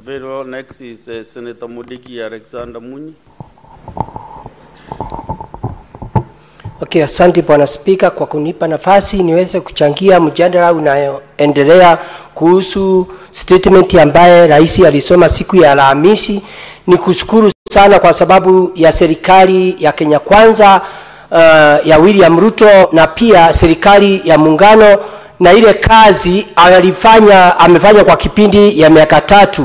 Very well. Next is Senator Mudiki Alexander Munyi. Okay, asante Bwana Spika kwa kunipa nafasi niweze kuchangia mjadala unaoendelea kuhusu statement ambaye rais alisoma siku ya Alhamisi. Nikushukuru sana kwa sababu ya serikali ya Kenya Kwanza ya William Ruto na pia serikali ya muungano na ile kazi amefanya kwa kipindi ya miaka 3.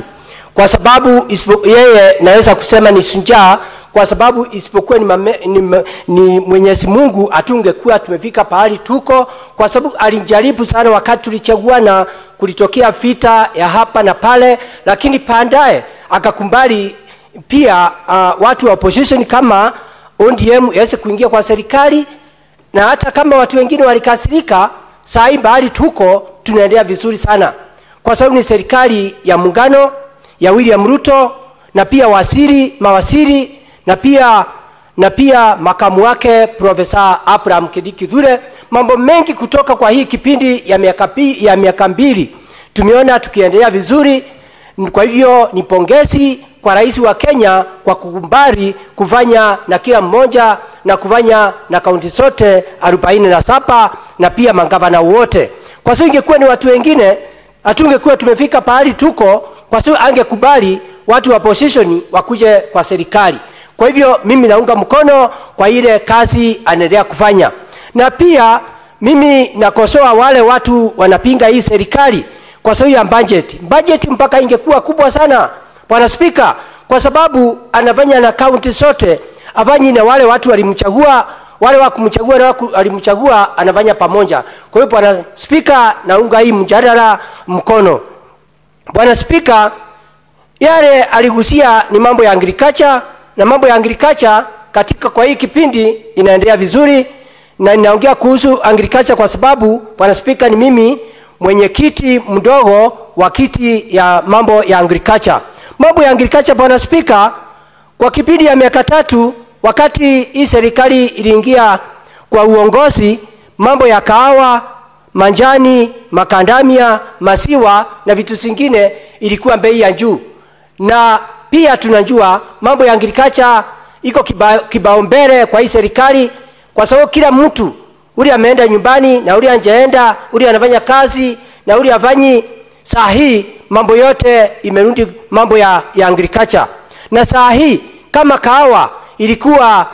Kwa sababu yeye naweza kusema ni shujaa, kwa sababu isipokuwa ni Mwenyezi Mungu hatungekuwa tumefika pahali tuko, kwa sababu alijaribu sana wakati tulichagua na kulitokea vita ya hapa na pale, lakini baadaye akakumbali pia watu wa opposition kama ODM yaweze kuingia kwa serikali, na hata kama watu wengine walikasirika, saa hii bali tuko tunaendelea vizuri sana kwa sababu ni serikali ya muungano ya William Ruto na pia mawaziri na pia makamu wake Profesa Abraham Kithure. Mambo mengi kutoka kwa hii kipindi ya miaka 2 tumeona tukiendelea vizuri. Kwa hivyo ni pongezi kwa rais wa Kenya kwa kukubali kufanya na kila mmoja na kufanya na kaunti zote 47 na pia magavana wote. Kwa sababu ingekuwa ni watu wengine hatungekuwa tumefika pahali tuko, kwa sababu angekubali watu wa opposition wakuje kwa serikali. Kwa hivyo mimi naunga mkono kwa ile kazi anaendelea kufanya. Na pia mimi nakosoa wale watu wanapinga hii serikali kwa sababu ya budget mpaka ingekuwa kubwa sana Bwana Spika, kwa sababu anafanya na kaunti zote, afanyi na wale watu walimchagua, wale wa kumchagua na walimchagua anafanya pamoja. Kwa hiyo Bwana Spika, naunga hii mjadala mkono. Bwana Spika, yale aligusia ni mambo ya agriculture, na mambo ya agriculture katika kwa hii kipindi inaendelea vizuri, na ninaongea kuhusu agriculture kwa sababu Bwana Spika ni mimi mwenyekiti mdogo wa kiti ya mambo ya agriculture. Mambo ya agriculture Bwana Spika, kwa kipindi ya miaka 3 wakati hii serikali iliingia kwa uongozi, mambo ya kahawa, manjani, makandamia, masiwa na vitu zingine ilikuwa bei ya juu. Na pia tunajua mambo ya agriculture iko kibaumbele kwa hii serikali, kwa sababu kila mtu ule ameenda nyumbani na ule anjaenda, ule anafanya kazi na ule afanyi. Saa hii mambo yote imerudi mambo ya agriculture. Na saa hii kama kahawa ilikuwa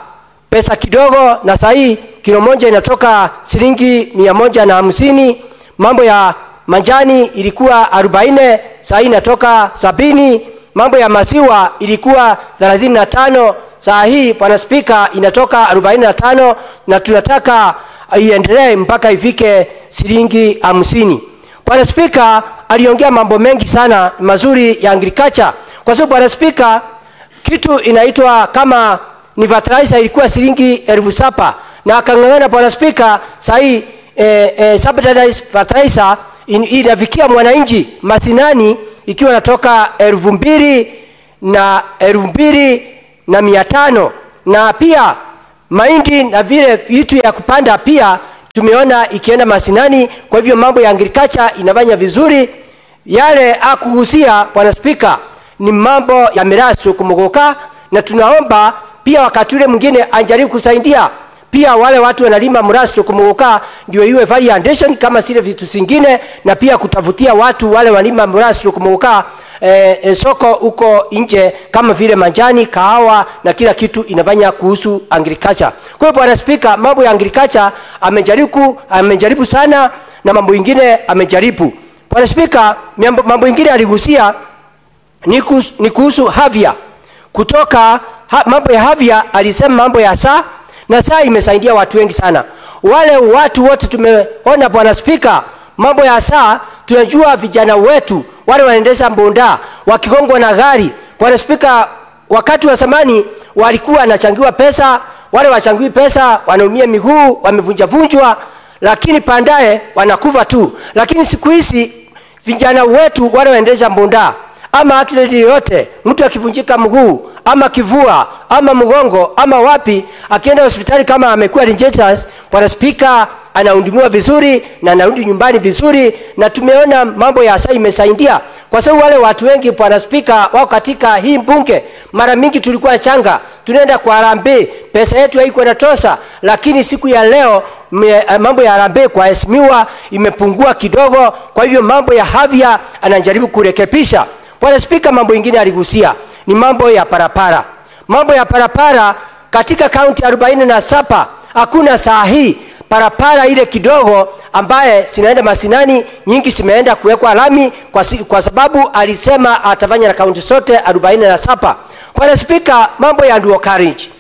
pesa kidogo, na saa hii kilo moja inatoka shilingi 150. Mambo ya manjani ilikuwa 40, saa hii inatoka 70. Mambo ya maziwa ilikuwa 35, saa hii Bwana Spika inatoka 45, na tunataka iendelee mpaka ifike shilingi 50. Bwana Spika aliongea mambo mengi sana mazuri ya agriculture, kwa sababu Bwana Spika kitu inaitwa kama ni fertilizer ilikuwa shilingi 7,000, na akang'ang'ana Bwana Spika saa hii subsidized fertilizer inafikia mwananchi masinani ikiwa natoka 2,000 na 2,500. Na pia mahindi na vile vitu ya kupanda pia tumeona ikienda masinani. Kwa hivyo mambo ya agriculture inafanya vizuri. Yale akugusia Bwana Spika ni mambo ya mirasu kumugoka, na tunaomba pia wakati ule mwingine anjaribu kusaidia pia wale watu wanalima mirasu kumugoka, ndio iwe variation kama sile vitu zingine, na pia kutafutia watu wale wanalima mirasu kumugoka soko uko nje kama vile manjani, kahawa na kila kitu inafanya kuhusu agriculture. Kwa hiyo Bwana Spika, mambo ya agriculture amejaribu sana, na mambo mengine amejaribu. Bwana Spika, mambo mengine aligusia ni kuhusu havia. Kutoka mambo ya havia alisema mambo ya saa, na saa imesaidia watu wengi sana. Wale watu wote tumeona Bwana Spika, mambo ya saa tunajua vijana wetu wale wanaendesha mbonda wakigongwa na gari. Bwana Spika, wakati wa zamani walikuwa wanachangiwa pesa, wale wachangiwi pesa wanaumia miguu, wamevunjwa, lakini baadaye wanakufa tu. Lakini siku hizi vijana wetu wale wanaendesha mbonda ama accident yote, mtu akivunjika mguu ama kivua ama mgongo ama wapi, akienda hospitali kama amekuwa injectors, Bwana Spika anahudumiwa vizuri na anarudi nyumbani vizuri, na tumeona mambo ya sasa imesaidia. Kwa sababu wale watu wengi Bwana Spika wao katika hii bunge, mara mingi tulikuwa changa, tunaenda kwa harambee, pesa yetu haiko inatosha, lakini siku ya leo mambo ya harambee kwa heshimiwa imepungua kidogo. Kwa hivyo mambo ya afya anajaribu kurekebisha. Bwana Spika, mambo mengine aligusia ni mambo ya parapara. Mambo ya parapara katika kaunti 47 hakuna saa hii parapara ile kidogo ambaye sinaenda masinani, nyingi zimeenda kuwekwa lami kwa sababu alisema atafanya na kaunti zote 47. Bwana Spika, mambo ya dual carriage,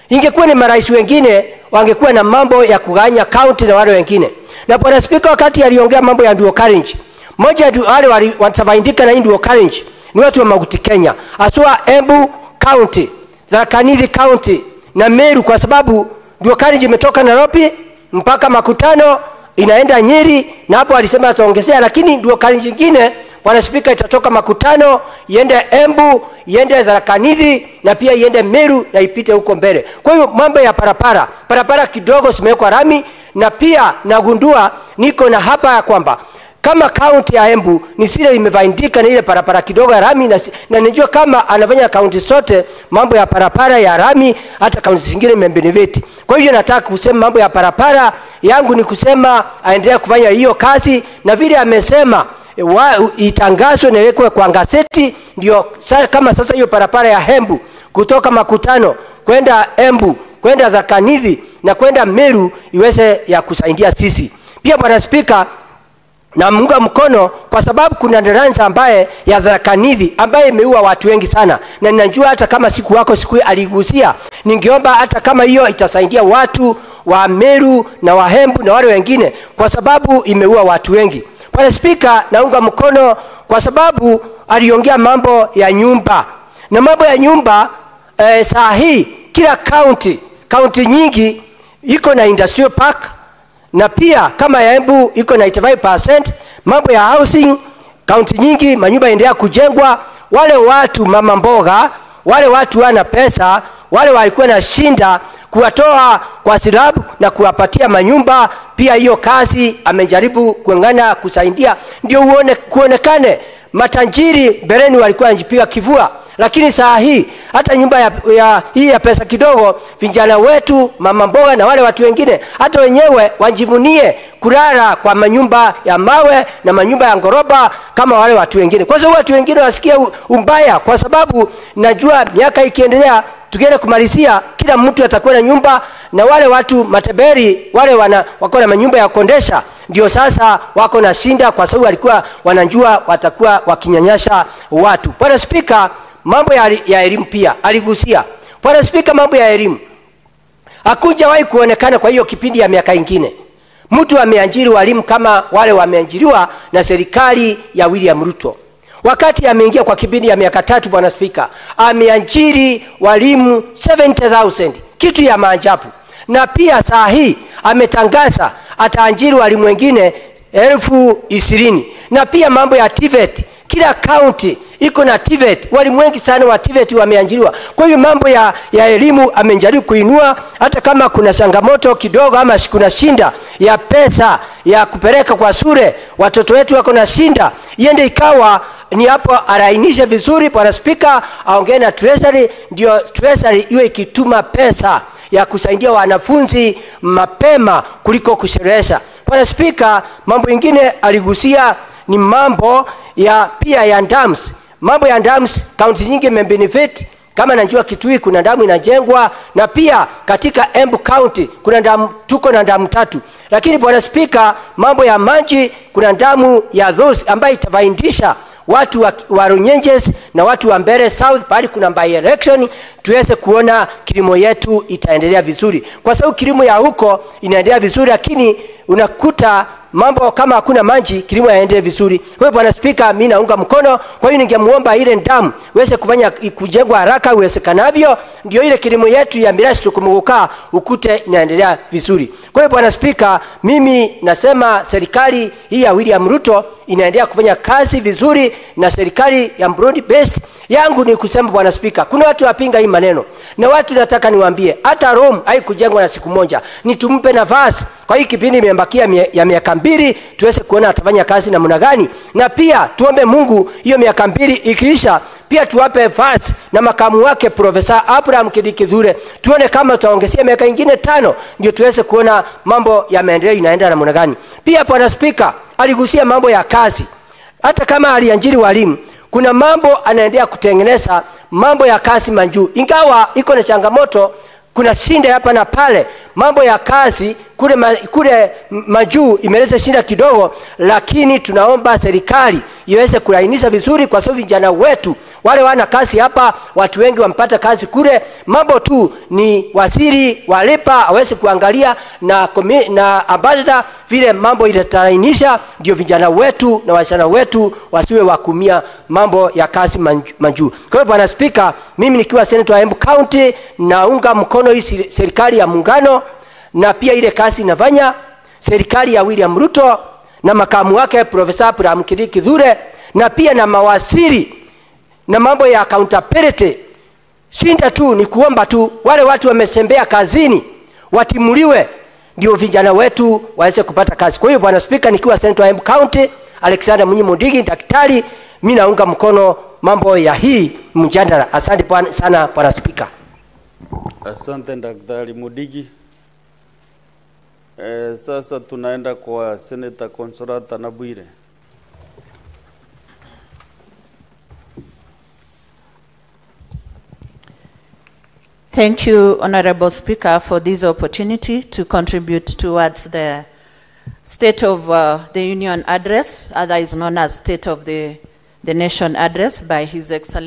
ingekuwa ni marais wengine wangekuwa na mambo ya kuganya kaunti na wale wengine. Na Bwana Spika, wakati aliongea mambo ya dual carriage, moja wale watafaidika na dual carriage ni watu wa Mount Kenya, aswa Embu County, Tharaka Nithi County na Meru, kwa sababu dual carriage imetoka Nairobi mpaka Makutano inaenda Nyeri, na hapo alisema ataongezea, lakini dual carriage nyingine Bwana Spika itatoka Makutano iende Embu, iende Tharaka Nithi na pia iende Meru na ipite huko mbele. Kwa hiyo mambo ya parapara kidogo simewekwa rami, na pia nagundua niko na hapa ya kwamba kama kaunti ya Embu ni sile imevaindika na ile parapara kidogo ya rami, na najua kama anafanya kaunti zote mambo ya parapara ya rami, hata kaunti zingine imebenefit. Kwa hiyo nataka kusema mambo ya parapara yangu ni kusema aendelea kufanya hiyo kazi, na vile amesema itangazwe na iwekwe kwa gazeti, ndio kama sasa hiyo parapara ya Embu kutoka Makutano kwenda Embu kwenda Tharaka Nithi na kwenda Meru iweze ya kusaidia sisi. Pia Bwana Spika, na munga mkono kwa sababu kuna nderanza ambaye ya Tharaka Nithi ambaye imeua watu wengi sana, na ninajua hata kama siku wako siku aligusia, ningeomba hata kama hiyo itasaidia watu wa Meru na wa Embu na wale wengine, kwa sababu imeua watu wengi. Bwana Spika, naunga mkono kwa sababu aliongea mambo ya nyumba, na mambo ya nyumba saa hii kila kaunti nyingi iko na industrial park, na pia kama ya Embu iko na 85%. Mambo ya housing, kaunti nyingi manyumba endelea kujengwa. Wale watu mama mboga, wale watu wana pesa, wale walikuwa na shinda kuwatoa kwa silabu na kuwapatia manyumba, pia hiyo kazi amejaribu kuangana kusaidia, ndio kuonekane matajiri bereni walikuwa wanajipiga kivua. Lakini saa hii hata nyumba ya pesa kidogo, vijana wetu mama mboga na wale watu wengine hata wenyewe wajivunie kulala kwa manyumba ya mawe na manyumba ya ngoroba kama wale watu wengine. Kwa sababu watu wengine wasikia umbaya, kwa sababu najua miaka ikiendelea tukienda kumalizia kila mtu atakuwa na nyumba, na wale watu mateberi wale wako na manyumba ya kondesha ndio sasa wako na shinda, kwa sababu walikuwa wanajua watakuwa wakinyanyasha watu. Bwana Spika, mambo ya elimu pia aligusia. Bwana Spika, mambo ya elimu hakujawahi kuonekana kwa hiyo kipindi ya miaka ingine mtu ameajiri walimu kama wale wameajiriwa na serikali ya William Ruto. Wakati ameingia kwa kipindi ya miaka 3, Bwana Spika, ameajiri walimu 70,000, kitu ya maajabu. Na pia saa hii ametangaza ataajiri walimu wengine 20,000. Na pia mambo ya TVET, kila county iko na TVET, walimu wengi sana wa TVET wameajiriwa. Kwa hiyo mambo ya elimu amejaribu kuinua, hata kama kuna changamoto kidogo ama kuna shinda ya pesa ya kupeleka kwa shule, watoto wetu wako na shinda, iende ikawa ni hapo arainishe vizuri. Bwana Spika, aongee na Treasury, ndio Treasury iwe ikituma pesa ya kusaidia wanafunzi mapema kuliko kusherehesha. Bwana Spika, mambo mengine aligusia ni mambo ya pia ya dams. Mambo ya dams, kaunti nyingi imebenefit. Kama najua Kitui kuna damu inajengwa, na pia katika Embu County kuna damu, tuko na damu 3. Lakini Bwana Spika, mambo ya maji, kuna damu ya those ambayo itafaidisha watu wa Runyenjes na watu wa Mbeere South, bali kuna by election tuweze kuona kilimo yetu itaendelea vizuri, kwa sababu kilimo ya huko inaendelea vizuri, lakini unakuta mambo kama hakuna maji kilimo yaendelee vizuri. Kwa hiyo Bwana Spika, mimi naunga mkono. Kwa hiyo ningemuomba ile damu iweze kufanya kujengwa haraka uwezekanavyo, ndio ile kilimo yetu ya mirasi tukumuka ukute inaendelea vizuri. Kwa hiyo Bwana Spika, mimi nasema serikali hii ya William Ruto inaendelea kufanya kazi vizuri, na serikali ya broad based yangu ni kusema Bwana Spika, kuna watu wapinga hii maneno, na watu nataka niwaambie, hata Rome haikujengwa na siku moja. Ni tumpe nafasi. Kwa hii kipindi imebakia ya miaka 2 tuweze kuona atafanya kazi namna gani, na pia tuombe Mungu hiyo miaka 2 ikiisha pia tuwape nafasi na makamu wake Profesa Abraham Kithure, tuone kama tutaongezea miaka ingine 5 ndio tuweze kuona mambo ya maendeleo inaenda namna gani. Pia Bwana Spika aligusia mambo ya kazi. Hata kama aliajiri walimu, kuna mambo anaendelea kutengeneza mambo ya kazi manjuu. Ingawa iko na changamoto, kuna shinda hapa na pale, mambo ya kazi kule majuu imeleta shinda kidogo, lakini tunaomba serikali iweze kulainisha vizuri, kwa sababu vijana wetu wale wana kazi hapa, watu wengi wampata kazi kule. Mambo tu ni waziri walipa aweze kuangalia na ambassador vile mambo italainisha, ndio vijana wetu na wasichana wetu wasiwe wakumia mambo ya kazi manjuu. Kwa hiyo Bwana Spika, mimi nikiwa senator wa Embu County naunga mkono hii serikali ya muungano, na pia ile kazi inafanya serikali ya William Ruto na makamu wake Profesa Abraham Kithure, na pia na mawaziri na mambo ya accountability. Shinda tu ni kuomba tu wale watu wamesembea kazini watimuliwe, ndio vijana wetu waweze kupata kazi. Kwa hiyo Bwana Spika, nikiwa senator wa Embu County Alexander Munyi Mudigi daktari, mimi naunga mkono mambo ya hii mjadala. Asante sana Bwana Spika. Asante Daktari Mudigi. Sasa tunaenda kwa Senator Consolata Nabwire. Thank you, Honorable Speaker, for this opportunity to contribute towards the State of the Union Address, otherwise known as State of the Nation Address by His Excellency.